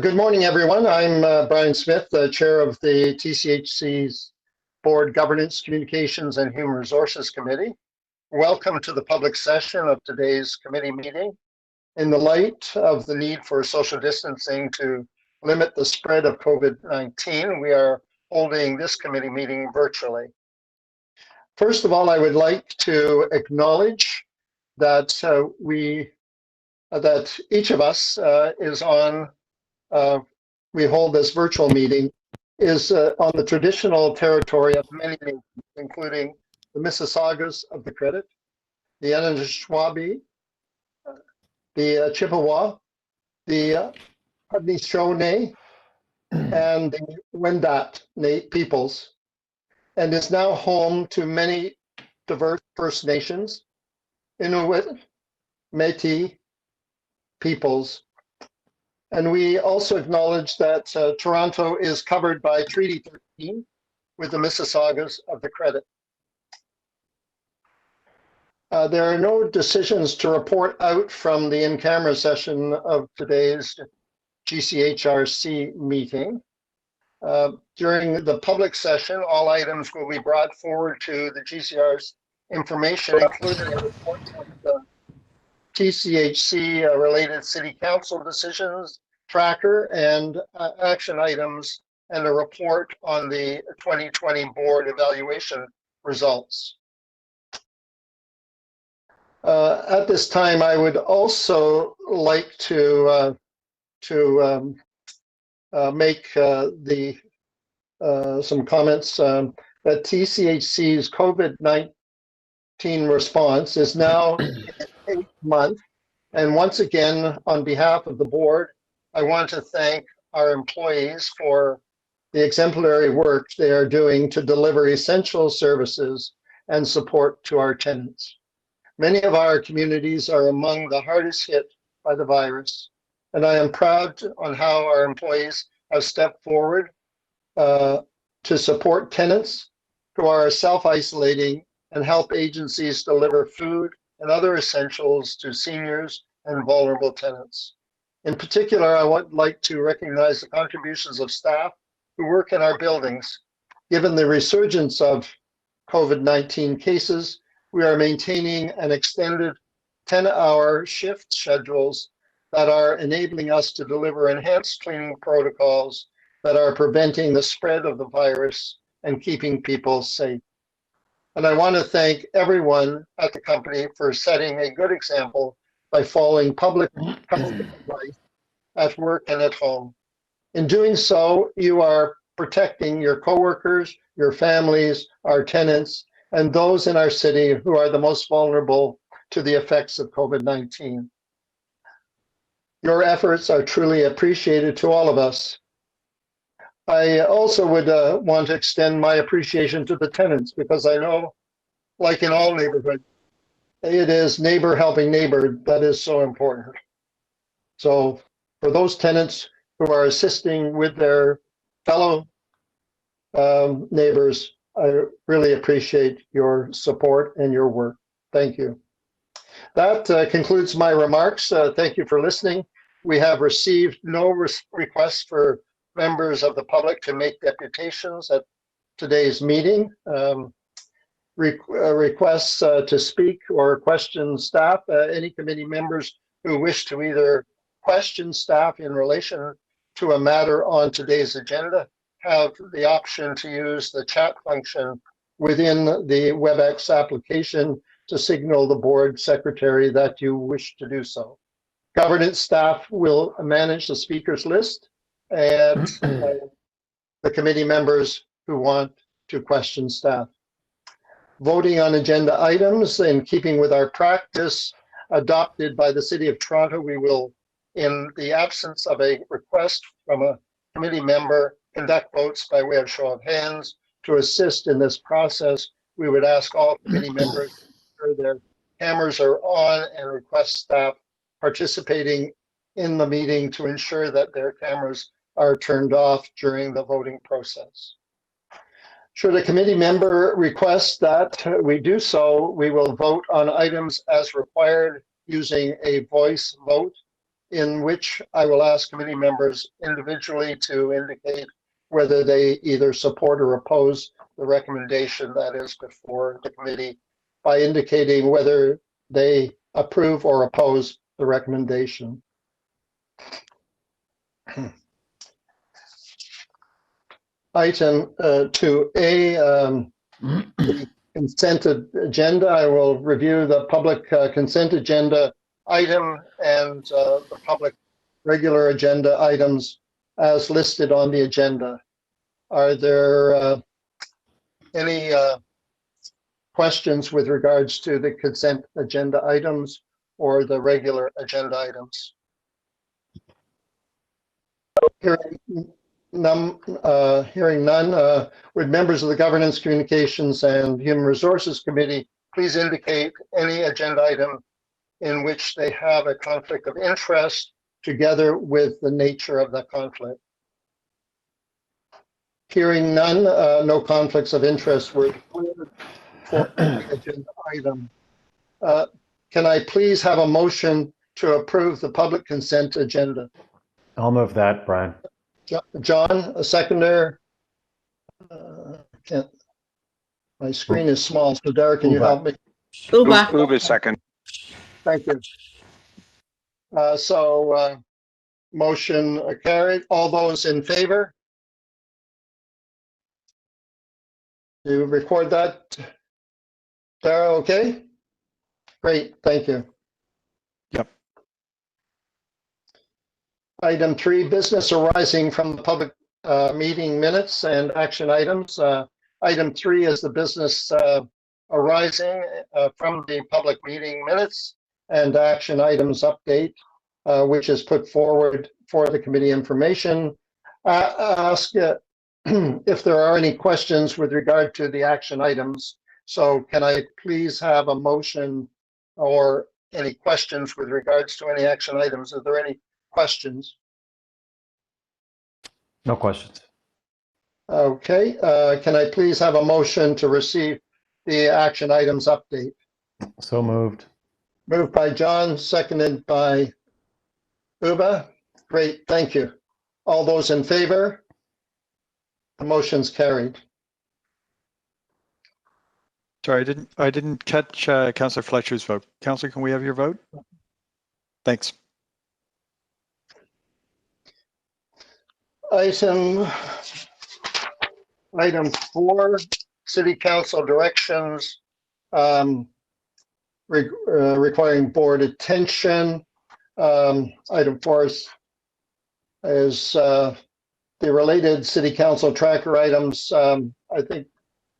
Good morning, everyone. I'm Brian Smith, the chair of the TCHC's Board Governance, Communications, and Human Resources Committee. Welcome to the public session of today's committee meeting. In the light of the need for social distancing to limit the spread of COVID-19, we are holding this committee meeting virtually. First of all, I would like to acknowledge that that each of us is on we hold this virtual meeting is on the traditional territory of many nations, including the Mississaugas of the Credit, the Anishinaabe, the Chippewa, the Haudenosaunee, and the Wendat peoples, and is now home to many diverse First Nations, Inuit, Métis peoples. And we also acknowledge that Toronto is covered by Treaty 13 with the Mississaugas of the Credit. There are no decisions to report out from the in-camera session of today's GCHRC meeting. During the public session, all items will be brought forward to the GCR's information, including a report on the TCHC related City Council decisions, tracker and action items, and a report on the 2020 board evaluation results. At this time, I would also like to make some comments that TCHC's COVID-19 response is now in its 8th month. And once again, on behalf of the board, I want to thank our employees for the exemplary work they are doing to deliver essential services and support to our tenants. Many of our communities are among the hardest hit by the virus, and I am proud on how our employees have stepped forward to support tenants who are self-isolating and help agencies deliver food and other essentials to seniors and vulnerable tenants. In particular, I would like to recognize the contributions of staff who work in our buildings. Given the resurgence of COVID-19 cases, we are maintaining an extended 10-hour shift schedules that are enabling us to deliver enhanced cleaning protocols that are preventing the spread of the virus and keeping people safe. And I want to thank everyone at the company for setting a good example by following public health advice at work and at home. In doing so, you are protecting your coworkers, your families, our tenants, and those in our city who are the most vulnerable to the effects of COVID-19. Your efforts are truly appreciated to all of us. I also would want to extend my appreciation to the tenants, because I know, like in all neighborhoods, it is neighbor helping neighbor that is so important. So for those tenants who are assisting with their fellow neighbors, I really appreciate your support and your work. Thank you. That concludes my remarks. Thank you for listening. We have received no requests for members of the public to make deputations at today's meeting. Requests to speak or question staff. Any committee members who wish to either question staff in relation to a matter on today's agenda have the option to use the chat function within the WebEx application to signal the board secretary that you wish to do so. Governance staff will manage the speakers list and the committee members who want to question staff. Voting on agenda items, in keeping with our practice adopted by the City of Toronto, we will, in the absence of a request from a committee member, conduct votes by way of show of hands. To assist in this process, we would ask all committee members to ensure their cameras are on and request staff participating in the meeting to ensure that their cameras are turned off during the voting process. Should a committee member request that we do so, we will vote on items as required using a voice vote. in which I will ask committee members individually to indicate whether they either support or oppose the recommendation that is before the committee by indicating whether they approve or oppose the recommendation. Item 2A, the consent agenda. I will review the public consent agenda item and the public regular agenda items as listed on the agenda. Are there any questions with regards to the consent agenda items or the regular agenda items? Hearing none, would members of the Governance, Communications, and Human Resources Committee please indicate any agenda item in which they have a conflict of interest together with the nature of the conflict? Hearing none, no conflicts of interest were declared for the agenda item. Can I please have a motion to approve the public consent agenda? I'll move that, Brian. John, a seconder. My screen is small, so Derek, can you help me? Uba second. Thank you. Motion carried. All those in favor? You record that, Sarah, okay? Great, thank you. Yep. Item 3, business arising from the public meeting minutes and action items. Item 3 is the business arising from the public meeting minutes and action items update, which is put forward for the committee information. Ask if there are any questions with regard to the action items. So can I please have a motion or any questions with regards to any action items? Are there any questions? No questions. Okay, can I please have a motion to receive the action items update? So moved. Moved by John, seconded by Uba. Great, thank you. All those in favor? The motion's carried. Sorry, I didn't catch Councillor Fletcher's vote. Councillor, can we have your vote? Thanks. Item 4, City Council directions requiring board attention. Item 4 is the related City Council tracker items. I think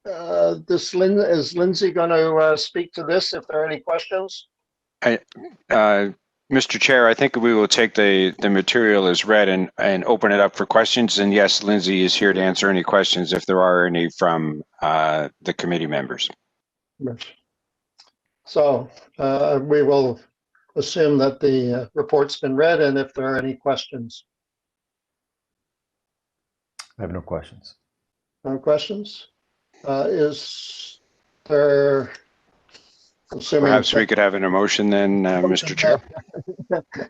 is Lindsay going to speak to this if there are any questions? Mr. Chair, I think we will take the material as read and open it up for questions. And yes, Lindsay is here to answer any questions if there are any from the committee members. So we will assume that the report's been read and if there are any questions. I have no questions. No questions? Is there, assuming perhaps we could have an emotion then, Mr. Chair.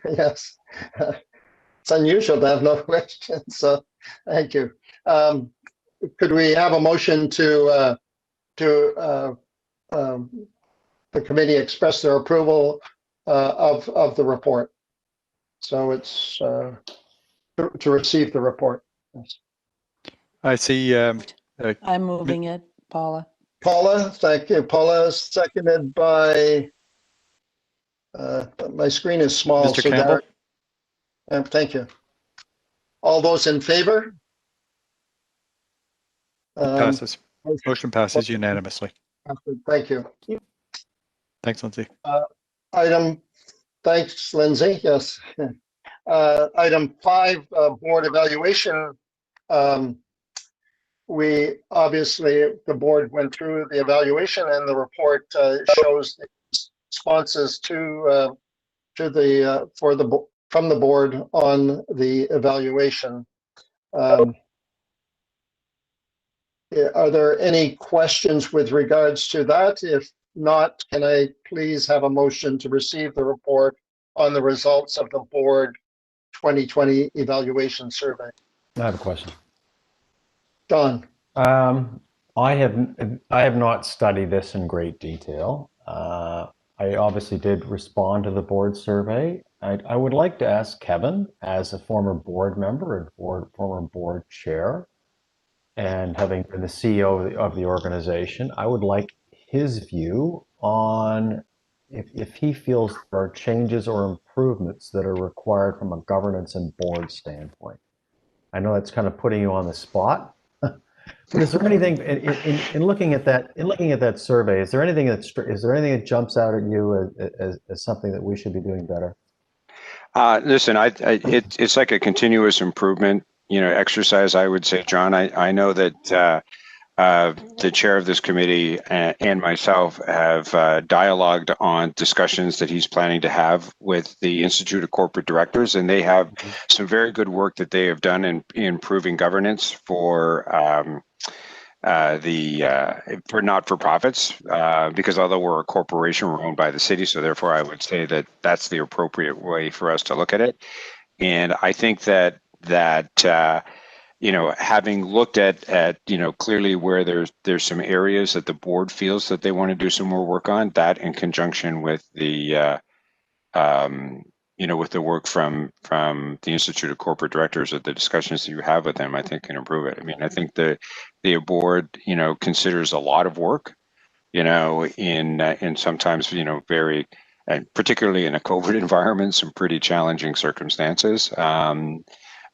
Yes, it's unusual to have no questions, so thank you. Could we have a motion to the committee express their approval of the report? So it's to receive the report. Yes. I see. I'm moving it, Paula. Paula, thank you. Paula, seconded by, my screen is small. Mr. Campbell? Thank you. All those in favor? Passes. Motion passes unanimously. Thank you. Thanks, Lindsay. Thanks, Lindsay. Yes. Item 5, board evaluation. We obviously, the board went through the evaluation and the report shows the responses from the board on the evaluation. Are there any questions with regards to that? If not, can I please have a motion to receive the report on the results of the board 2020 evaluation survey. I have a question. Don, I have not studied this in great detail. I obviously did respond to the board survey. I would like to ask Kevin, as a former board member and former board chair, and having been the CEO of the organization, I would like his view on if he feels there are changes or improvements that are required from a governance and board standpoint. I know that's kind of putting you on the spot, but is there anything in looking at that survey? Is there anything that jumps out at you as something that we should be doing better? Listen, it's like a continuous improvement, exercise. I would say, John. I know that the chair of this committee and myself have dialogued on discussions that he's planning to have with the Institute of Corporate Directors, and they have some very good work that they have done in improving governance for not-for-profits, because although we're a corporation, we're owned by the city, so therefore I would say that that's the appropriate way for us to look at it. And I think that having looked at clearly where there's some areas that the board feels that they want to do some more work on, that in conjunction with the with the work from the Institute of Corporate Directors, or the discussions that you have with them, I think can improve it. I mean, I think the board considers a lot of work, in sometimes very, and particularly in a COVID environment, some pretty challenging circumstances.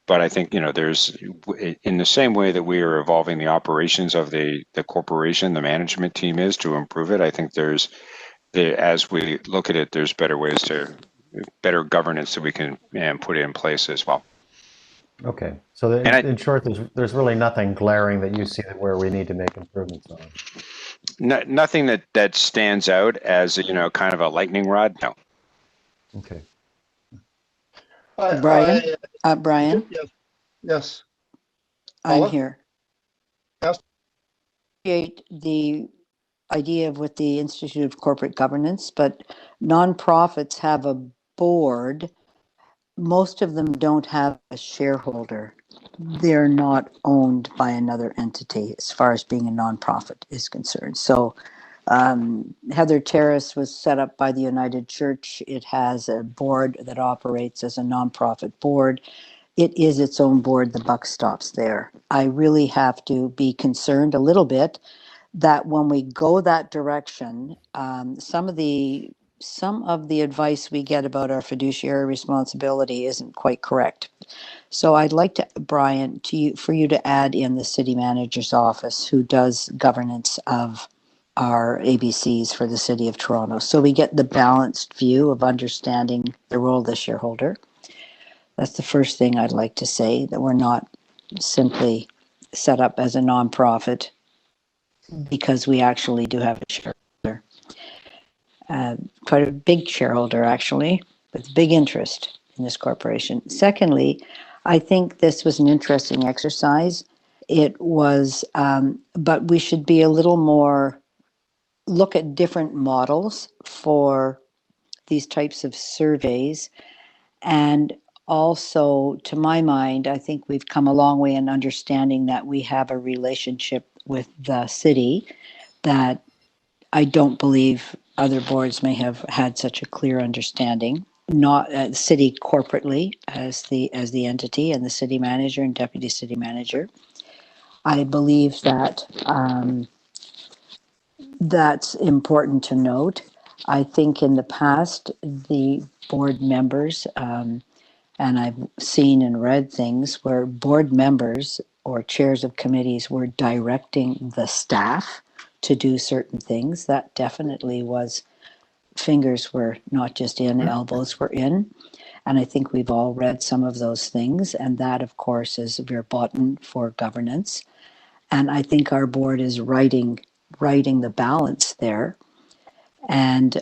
But I think, there's, in the same way that we are evolving the operations of the corporation, the management team is to improve it. I think as we look at it, there's better governance that we can put in place as well. Okay. So in short, there's really nothing glaring that you see where we need to make improvements on. Nothing that stands out as, kind of a lightning rod. No. Okay. Brian? Brian? Yes. I'm Paula? here. Yes. The idea with the Institute of Corporate Governance, but nonprofits have a board. Most of them don't have a shareholder. They're not owned by another entity as far as being a nonprofit is concerned. So Heather Terrace was set up by the United Church. It has a board that operates as a nonprofit board. It is its own board. The buck stops there. I really have to be concerned a little bit that when we go that direction, some of the advice we get about our fiduciary responsibility isn't quite correct. So I'd like to, Brian, for you to add in the city manager's office, who does governance of our ABCs for the City of Toronto. So we get the balanced view of understanding the role of the shareholder. That's the first thing I'd like to say, that we're not simply set up as a nonprofit because we actually do have a shareholder. Quite a big shareholder, actually, with big interest in this corporation. Secondly, I think this was an interesting exercise. It was, but we should be a little more, look at different models for these types of surveys. And also, to my mind, I think we've come a long way in understanding that we have a relationship with the city that I don't believe other boards may have had such a clear understanding. Not city corporately as the entity, and the city manager and deputy city manager. I believe that that's important to note. I think in the past, the board members, and I've seen and read things where board members or chairs of committees were directing the staff to do certain things. That definitely was, fingers were not just in, elbows were in. And I think we've all read some of those things. And that, of course, is verboten for governance. And I think our board is writing the balance there. And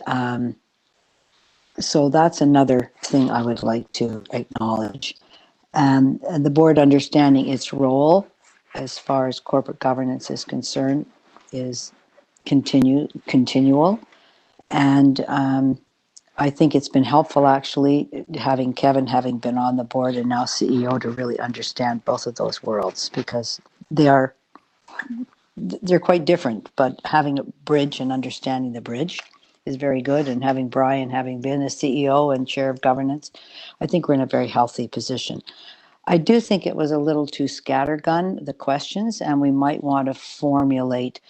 so that's another thing I would like to acknowledge. And the board understanding its role as far as corporate governance is concerned is continual. And I think it's been helpful actually having Kevin having been on the board and now CEO to really understand both of those worlds because they're quite different, but having a bridge and understanding the bridge is very good. And having Brian having been a CEO and chair of governance, I think we're in a very healthy position. I do think it was a little too scattergun, the questions, and we might want to formulate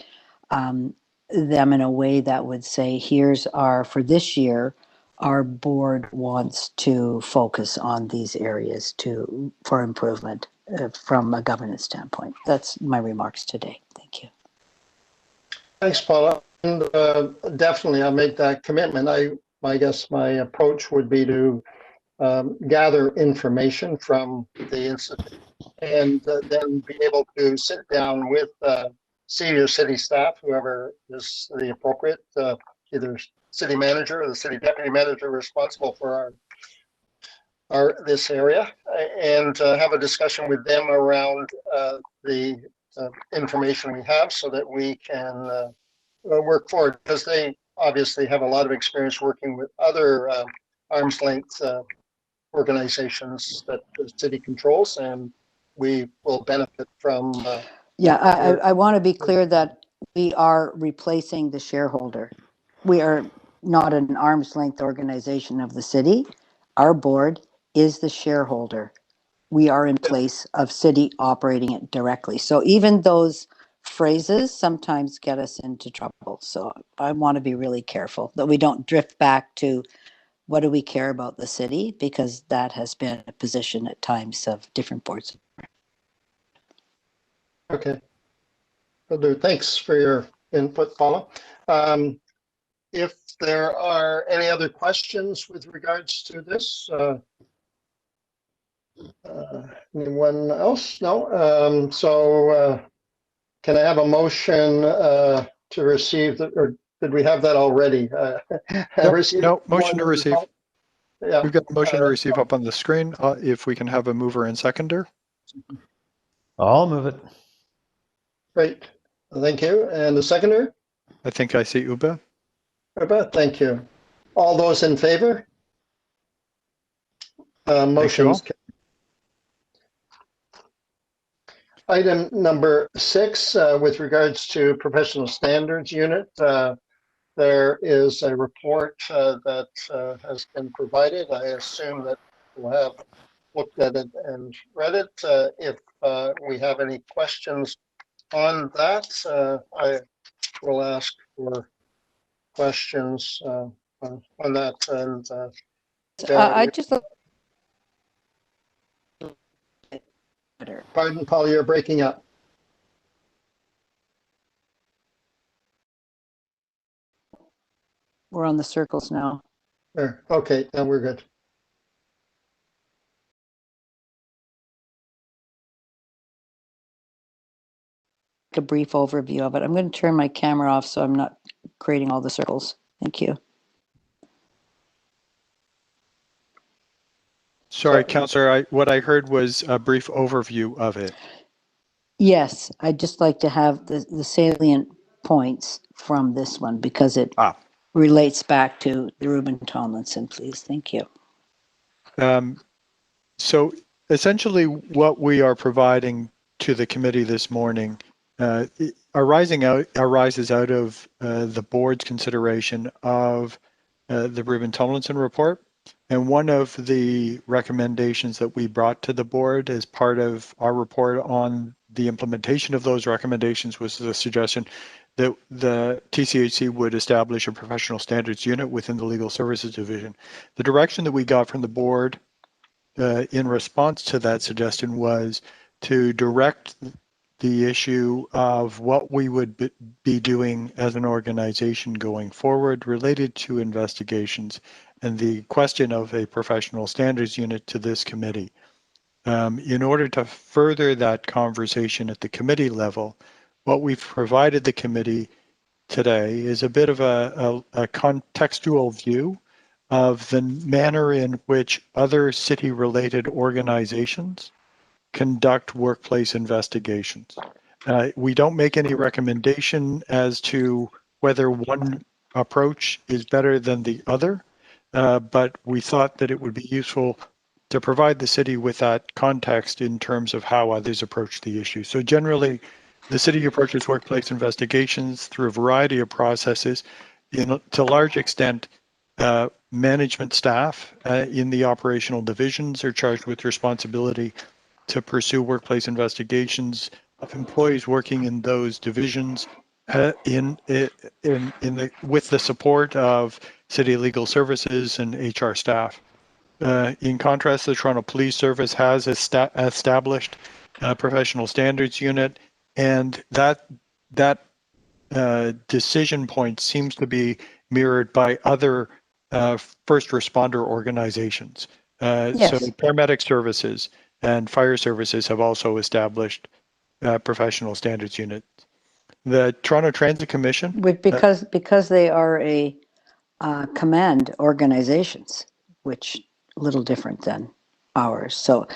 them in a way that would say, here's our, for this year, our board wants to focus on these areas for improvement from a governance standpoint. That's my remarks today. Thank you. Thanks, Paula. And definitely, I'll make that commitment. I guess my approach would be to gather information from the institute and then be able to sit down with senior city staff, whoever is the appropriate, either city manager or the city deputy manager responsible for this area, and have a discussion with them around the information we have so that we can work forward, because they obviously have a lot of experience working with other arm's length organizations that the city controls, and we will benefit from. I want to be clear that we are replacing the shareholder. We are not an arm's length organization of the city. Our board is the shareholder. We are in place of city operating it directly. So even those phrases sometimes get us into trouble. So I want to be really careful that we don't drift back to what do we care about the city, because that has been a position at times of different boards. Okay. Will do. Thanks for your input, Paula. If there are any other questions with regards to this, anyone else? No. So can I have a motion to receive or did we have that already? No, motion to receive. Yeah. We've got a motion to receive up on the screen. If we can have a mover and seconder. I'll move it. Great. Thank you. And the seconder? I think I see Uba. Uba, thank you. All those in favor? Motions. Item number 6, with regards to professional standards unit, there is a report that has been provided. I assume that we'll have looked at it and read it. If we have any questions on that, I will ask for questions on that. And I just pardon, Paul, you're breaking up. We're on the circles now. There. Okay, now we're good. A brief overview of it. I'm going to turn my camera off so I'm not creating all the circles. Thank you. Sorry, Councillor, what I heard was a brief overview of it. Yes, I'd just like to have the salient points from this one because it relates back to the Reuben Tomlinson, please. Thank you. So essentially what we are providing to the committee this morning arises out of the board's consideration of the Reuben Tomlinson report. And one of the recommendations that we brought to the board as part of our report on the implementation of those recommendations was the suggestion that the TCHC would establish a professional standards unit within the Legal Services Division. The direction that we got from the board in response to that suggestion was to direct the issue of what we would be doing as an organization going forward related to investigations and the question of a professional standards unit to this committee. In order to further that conversation at the committee level, what we've provided the committee today is a bit of a contextual view of the manner in which other city-related organizations conduct workplace investigations. We don't make any recommendation as to whether one approach is better than the other. but we thought that it would be useful to provide the city with that context in terms of how others approach the issue. So generally, the city approaches workplace investigations through a variety of processes. To a large extent, management staff in the operational divisions are charged with responsibility to pursue workplace investigations of employees working in those divisions with the support of city legal services and HR staff. In contrast, the Toronto Police Service has established a professional standards unit, and that decision point seems to be mirrored by other first responder organizations. Yes. So paramedic services and fire services have also established professional standards units. The Toronto Transit Commission, Because they are a command organizations, which a little different than ours. So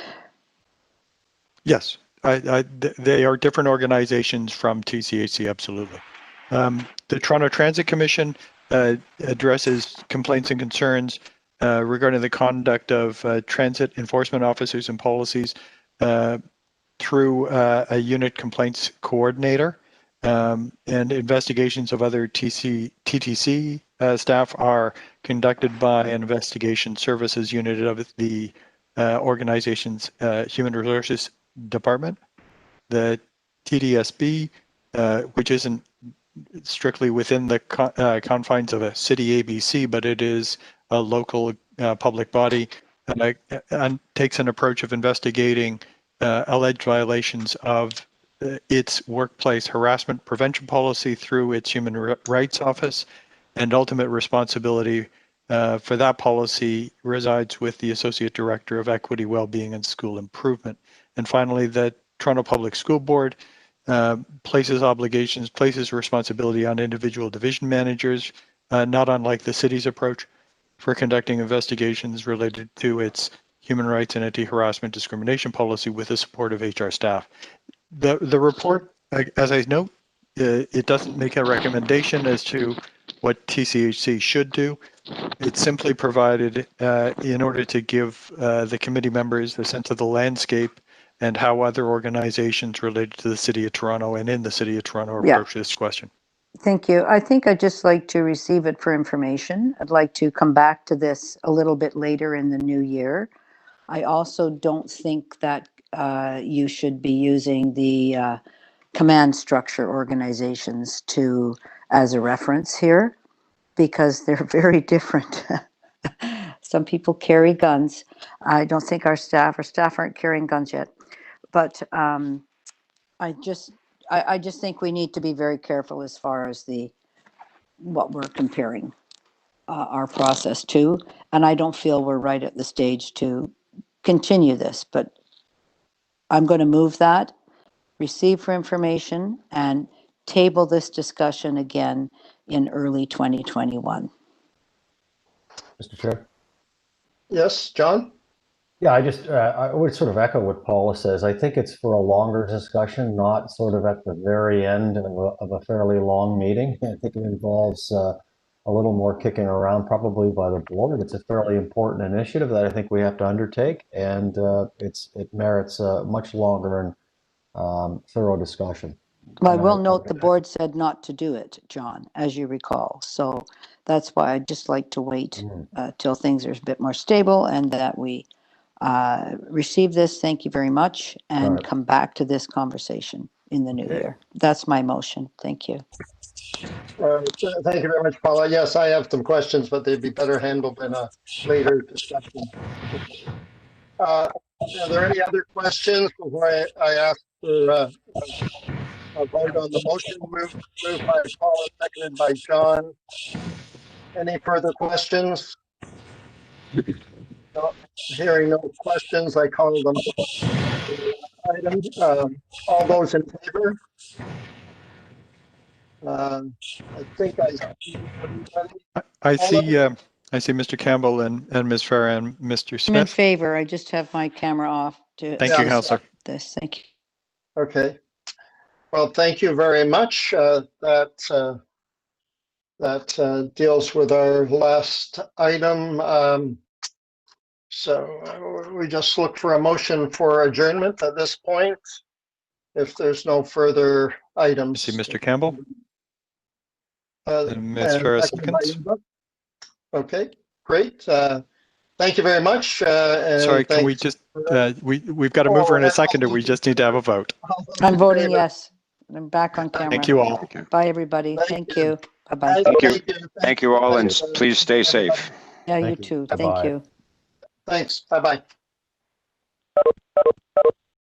yes, they are different organizations from TCHC, absolutely. The Toronto Transit Commission addresses complaints and concerns regarding the conduct of transit enforcement officers and policies through a unit complaints coordinator. And investigations of other TTC staff are conducted by an investigation services unit of the organization's human resources department. The TDSB, which isn't strictly within the confines of a city ABC, but it is a local public body, and takes an approach of investigating alleged violations of its workplace harassment prevention policy through its Human Rights Office, and ultimate responsibility for that policy resides with the Associate Director of Equity, Wellbeing and School Improvement. And finally, the Toronto Public School Board places responsibility on individual division managers, not unlike the city's approach for conducting investigations related to its human rights and anti-harassment discrimination policy with the support of HR staff. The report, as I note, it doesn't make a recommendation as to what TCHC should do. It's simply provided in order to give the committee members a sense of the landscape and how other organizations related to the City of Toronto and in the City of Toronto approach this question. thank you. I think I'd just like to receive it for information. I'd like to come back to this a little bit later in the new year. I also don't think that you should be using the command structure organizations as a reference here, because they're very different. Some people carry guns. I don't think our staff aren't carrying guns yet. But I just think we need to be very careful as far as what we're comparing our process to. And I don't feel we're right at the stage to continue this, but I'm going to move that, receive for information, and table this discussion again in early 2021. Mr. Chair? Yes, John? Yeah, I would sort of echo what Paula says. I think it's for a longer discussion, not sort of at the very end of a fairly long meeting. I think it involves a little more kicking around probably by the board. It's a fairly important initiative that I think we have to undertake, and it merits a much longer and thorough discussion. Well, I will note the board said not to do it, John, as you recall. So that's why I'd just like to wait till things are a bit more stable and that we receive this. Thank you very much, and come back to this conversation in the new year. That's my motion. Thank you. Thank you very much, Paula. Yes, I have some questions, but they'd be better handled in a later discussion. Are there any other questions before I ask for a vote on the motion? Moved by Paula, seconded by John. Any further questions? No, hearing no questions, I call them item. All those in favor? I think I see everybody. I see Mr. Campbell and Ms. Farah and Mr. I'm in Smith. favor. I just have my camera off to Thank you, Councillor. this. Thank you. Okay. Well, thank you very much. That that deals with our last item. So we just look for a motion for adjournment at this point, if there's no further items. See Mr. Campbell and Ms. And Farah seconded by seconds. Eva. Okay, great. Thank you very much. And Sorry, can we thanks. just, we've got a mover and a seconder. We just need to have a vote. I'm voting yes. I'm back on camera. Thank you all. Okay. Bye, everybody. Thank Thank you. Bye-bye. Thank you. Thank you. Thank you all, and Thanks, please stay everybody. safe. Yeah, you Thank you. too. Thank Bye-bye. you. Thanks. Bye-bye.